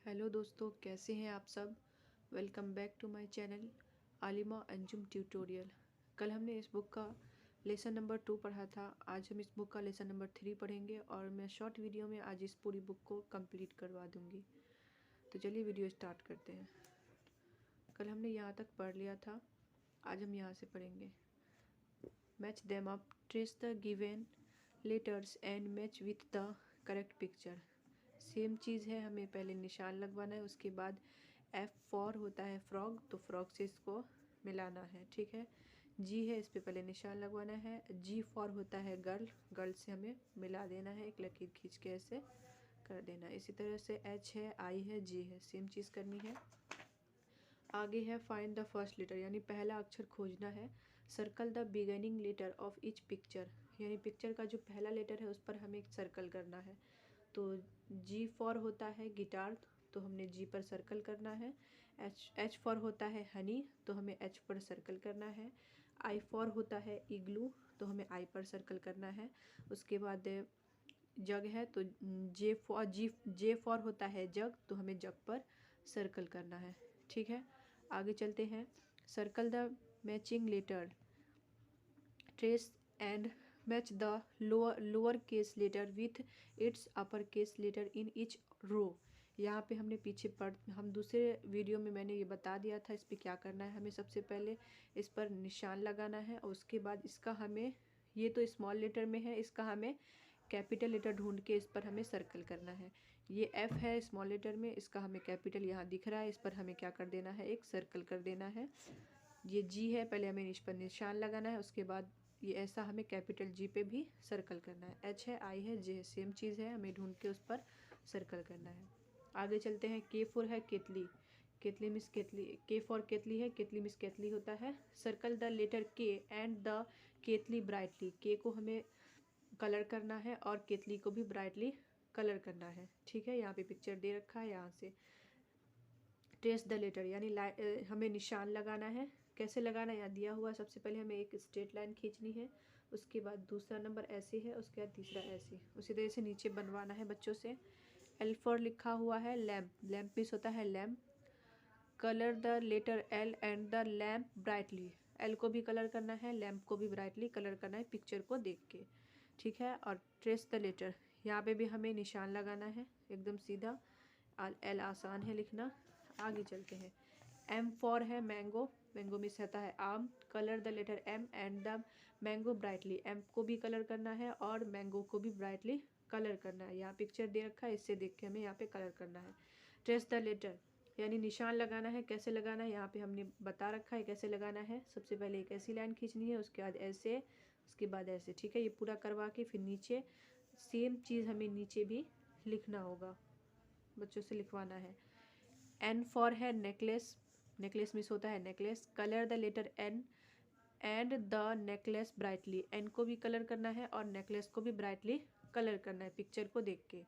Hello दोस्तों, कैसे हैं आप सब। Welcome back to my channel Alima Anjum tutorial. कल हमने इस बुक का लेसन नंबर 2 पढ़ा था। आज हम इस बुक का लेसन नंबर 3 पढ़ेंगे और मैं शॉर्ट वीडियो में आज इस पूरी बुक को कंप्लीट करवा दूंगी। तो चलिए वीडियो स्टार्ट करते हैं। कल हमने यहाँ तक पढ़ लिया था, आज हम यहाँ से पढ़ेंगे। Match them up, trace the given letters and match with the correct picture. Same चीज़ है, हमें पहले निशान लगवाना है, उसके बाद F4 होता है फ्रॉग, तो फ्रॉग से इसको मिलाना है। ठीक है, G है, इस पे पहले निशान लगवाना है। G4 होता है गर्ल, गर्ल से हमें मिला देना है, एक लकीर खींच के ऐसे कर देना। इसी तरह से H है, I है, J है, सेम चीज़ करनी है। आगे है फाइंड द फर्स्ट लेटर, यानी पहला अक्षर खोजना है। Circle the beginning letter of each picture, यानी पिक्चर का जो पहला लेटर है उस पर हमें एक सर्कल करना है। तो G4 होता है गिटार, तो हमने G पर सर्कल करना है। H4 होता है हनी, तो हमें H पर सर्कल करना है। I4 होता है इग्लू, तो हमें I पर सर्कल करना है। उसके बाद जग है, तो J4 होता है जग, तो हमें जग पर सर्कल करना है। ठीक है, आगे चलते हैं। Circle the matching letter, trace and match the lower case letter with its upper case letter in each row. यहाँ पे हमने पीछे हम दूसरे वीडियो में मैंने ये बता दिया था इस पर क्या करना है। हमें सबसे पहले इस पर निशान लगाना है और उसके बाद इसका हमें, ये तो स्मॉल लेटर में है, इसका हमें कैपिटल लेटर ढूंढ के इस पर हमें सर्कल करना है। ये F है स्मॉल लेटर में, इसका हमें कैपिटल यहाँ दिख रहा है, इस पर हमें क्या कर देना है, एक सर्कल कर देना है। ये G है, पहले हमें इस पर निशान लगाना है, उसके बाद ये ऐसा हमें कैपिटल G पे भी सर्कल करना है। H है, I है, J है, सेम चीज़ है, हमें ढूंढ के उस पर सर्कल करना है। आगे चलते हैं। K4 है केतली, केतली मिस केतली, K4 केतली है, केतली मिस केतली होता है। Circle the letter K and the केतली ब्राइटली, K को हमें कलर करना है और केतली को भी ब्राइटली कलर करना है। ठीक है, यहाँ पे पिक्चर दे रखा है, यहाँ से ट्रेस द लेटर, यानी हमें निशान लगाना है। कैसे लगाना है यहाँ दिया हुआ है। सबसे पहले हमें एक स्ट्रेट लाइन खींचनी है, उसके बाद दूसरा नंबर ऐसे है, उसके बाद तीसरा ऐसे, उसी तरह से नीचे बनवाना है बच्चों से। L4 लिखा हुआ है लैम्प, लैम्प पीस होता है lamp. Colour the letter L and the lamp brightly, L को भी कलर करना है, लैम्प को भी ब्राइटली कलर करना है पिक्चर को देख के। ठीक है, और ट्रेस द लेटर, यहाँ पे भी हमें निशान लगाना है एकदम सीधा। L आसान है लिखना। आगे चलते हैं। M4 है मैंगो, मैंगो मिस होता है आम। Colour the letter M and the mango brightly, M को भी कलर करना है और मैंगो को भी ब्राइटली कलर करना है। यहाँ पिक्चर दे रखा है, इससे देख के हमें यहाँ पे कलर करना है। ट्रेस द लेटर, यानी निशान लगाना है। कैसे लगाना है यहाँ पे हमने बता रखा है कैसे लगाना है। सबसे पहले एक ऐसी लाइन खींचनी है, उसके बाद ऐसे, उसके बाद ऐसे। ठीक है, ये पूरा करवा के फिर नीचे सेम चीज़ हमें नीचे भी लिखना होगा, बच्चों से लिखवाना है। N4 है नेकलेस, नेकलेस मिस होता है necklace. Colour the letter N and the necklace brightly, N को भी कलर करना है और नेकलेस को भी ब्राइटली कलर करना है पिक्चर को देख के।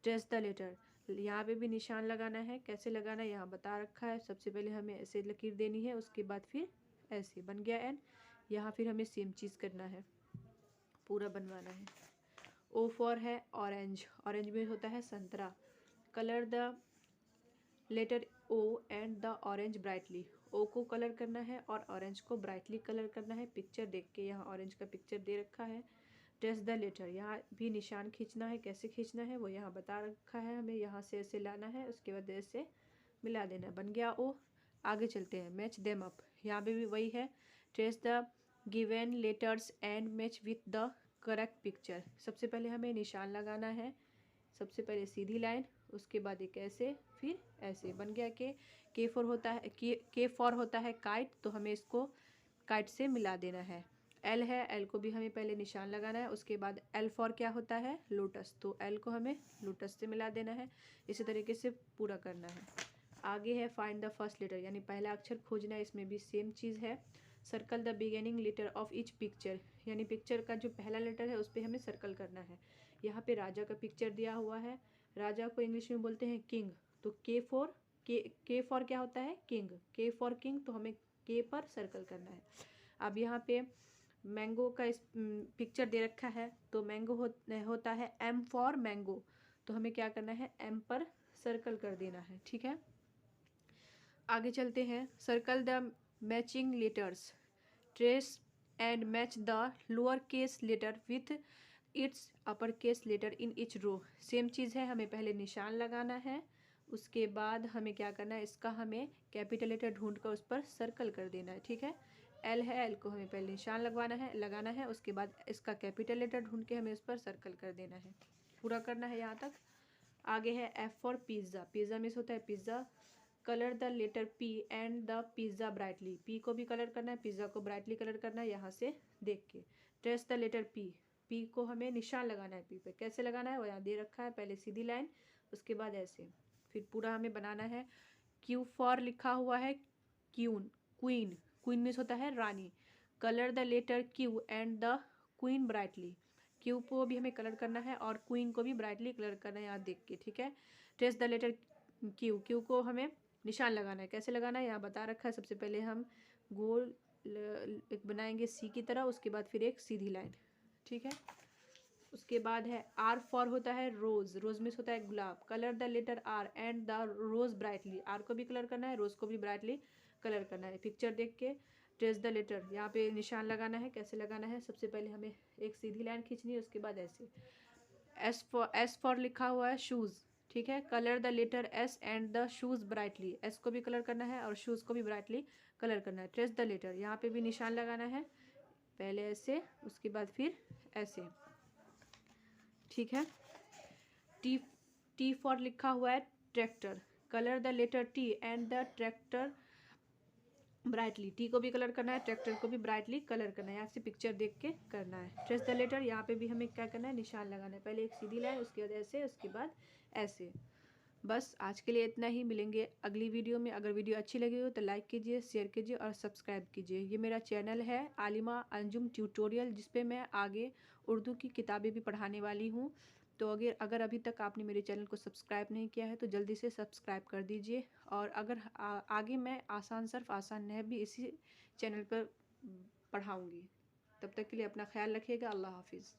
ट्रेस द लेटर, यहाँ पे भी निशान लगाना है। कैसे लगाना है यहाँ बता रखा है। सबसे पहले हमें ऐसे लकीर देनी है, उसके बाद फिर ऐसे बन गया N। यहाँ फिर हमें सेम चीज़ करना है, पूरा बनवाना है। O4 है ऑरेंज, ऑरेंज में होता है संतरा। Colour the letter O and the orange brightly, O को कलर करना है और ऑरेंज को ब्राइटली कलर करना है पिक्चर देख के। यहाँ ऑरेंज का पिक्चर दे रखा है। ट्रेस द लेटर, यहाँ भी निशान खींचना है। कैसे खींचना है वो यहाँ बता रखा है, हमें यहाँ से ऐसे लाना है, उसके बाद ऐसे मिला देना है, बन गया O। आगे चलते हैं। मैच देम अप, यहाँ पे भी वही है। Trace the given letters and match with the correct picture. सबसे पहले हमें निशान लगाना है, सबसे पहले सीधी लाइन, उसके बाद एक ऐसे, फिर ऐसे, बन गया K4 होता है K4 होता है काइट, तो हमें इसको काइट से मिला देना है। L है, L को भी हमें पहले निशान लगाना है, उसके बाद L4 क्या होता है लोटस, तो L को हमें लोटस से मिला देना है। इसी तरीके से पूरा करना है। आगे है फाइंड द फर्स्ट लेटर, यानी पहला अक्षर खोजना है। इसमें भी सेम चीज़ है। Circle the beginning letter of each picture, यानी पिक्चर का जो पहला लेटर है उस पर हमें सर्कल करना है। यहाँ पे राजा का पिक्चर दिया हुआ है, राजा को इंग्लिश में बोलते हैं किंग, तो K4 क्या होता है किंग, K4 किंग, तो हमें K पर सर्कल करना है। अब यहाँ पे मैंगो का इस पिक्चर दे रखा है, तो मैंगो होता है M4 मैंगो, तो हमें क्या करना है M पर सर्कल कर देना है। ठीक है, आगे चलते हैं। Circle the matching letters, trace and match the lower case letter with its upper case letter in each row. Same चीज़ है, हमें पहले निशान लगाना है, उसके बाद हमें क्या करना है, इसका हमें कैपिटल लेटर ढूंढ कर उस पर सर्कल कर देना है। ठीक है, एल है, एल को हमें पहले निशान लगाना है, उसके बाद इसका कैपिटल लेटर ढूंढ के हमें उस पर सर्कल कर देना है। पूरा करना है यहाँ तक। आगे है F for pizza, pizza means होता है pizza. Colour the letter P and the pizza brightly, P को भी कलर करना है, पिज़्ज़ा को ब्राइटली कलर करना है यहाँ से देख के। Trace the letter P, P को हमें निशान लगाना है, पी पे कैसे लगाना है वो यहाँ दे रखा है, पहले सीधी लाइन, उसके बाद ऐसे, फिर पूरा हमें बनाना है। क्यू फॉर लिखा हुआ है क्यून, क्वीन, क्वीन मीन्स होता है रानी। Colour the letter Q and the queen brightly, Q को भी हमें कलर करना है और क्वीन को भी ब्राइटली कलर करना है यहाँ देख के। ठीक है, trace the letter Q, Q को हमें निशान लगाना है, कैसे लगाना है यहाँ बता रखा है। सबसे पहले हम गोल एक बनाएंगे सी की तरह, उसके बाद फिर एक सीधी लाइन। ठीक है, उसके बाद है आर फॉर होता है रोज, रोज मीन्स होता है गुलाब। Colour the letter R and the rose brightly, R को भी कलर करना है, रोज को भी ब्राइटली कलर करना है। पिक्चर देख के ट्रेस द लेटर, यहाँ पे निशान लगाना है, कैसे लगाना है, सबसे पहले हमें एक सीधी लाइन खींचनी है, उसके बाद ऐसे। एस फॉर लिखा हुआ है शूज़। ठीक है, colour the letter S and the shoes brightly, S को भी कलर करना है और शूज़ को भी ब्राइटली कलर करना है। ट्रेस द लेटर, यहाँ पे भी निशान लगाना है, पहले ऐसे, उसके बाद फिर ऐसे। ठीक है, टी, टी फॉर लिखा हुआ है tractor. Colour the letter T and the tractor brightly, T को भी कलर करना है, ट्रैक्टर को भी ब्राइटली कलर करना है, यहाँ से पिक्चर देख के करना है। ट्रेस द लेटर, यहाँ पे भी हमें क्या करना है, निशान लगाना है, पहले एक सीधी लाइन, उसके बाद ऐसे, उसके बाद ऐसे। बस आज के लिए इतना ही, मिलेंगे अगली वीडियो में। अगर वीडियो अच्छी लगी हो तो लाइक कीजिए, शेयर कीजिए और सब्सक्राइब कीजिए। ये मेरा चैनल है आलिमा अंजुम ट्यूटोरियल, जिसपे मैं आगे उर्दू की किताबें भी पढ़ाने वाली हूँ। तो अगर अभी तक आपने मेरे चैनल को सब्सक्राइब नहीं किया है तो जल्दी से सब्सक्राइब कर दीजिए। और अगर आगे मैं आसान सर्फ आसान नहव भी इसी चैनल पर पढ़ाऊँगी। तब तक के लिए अपना ख्याल रखिएगा। अल्लाह हाफिज़।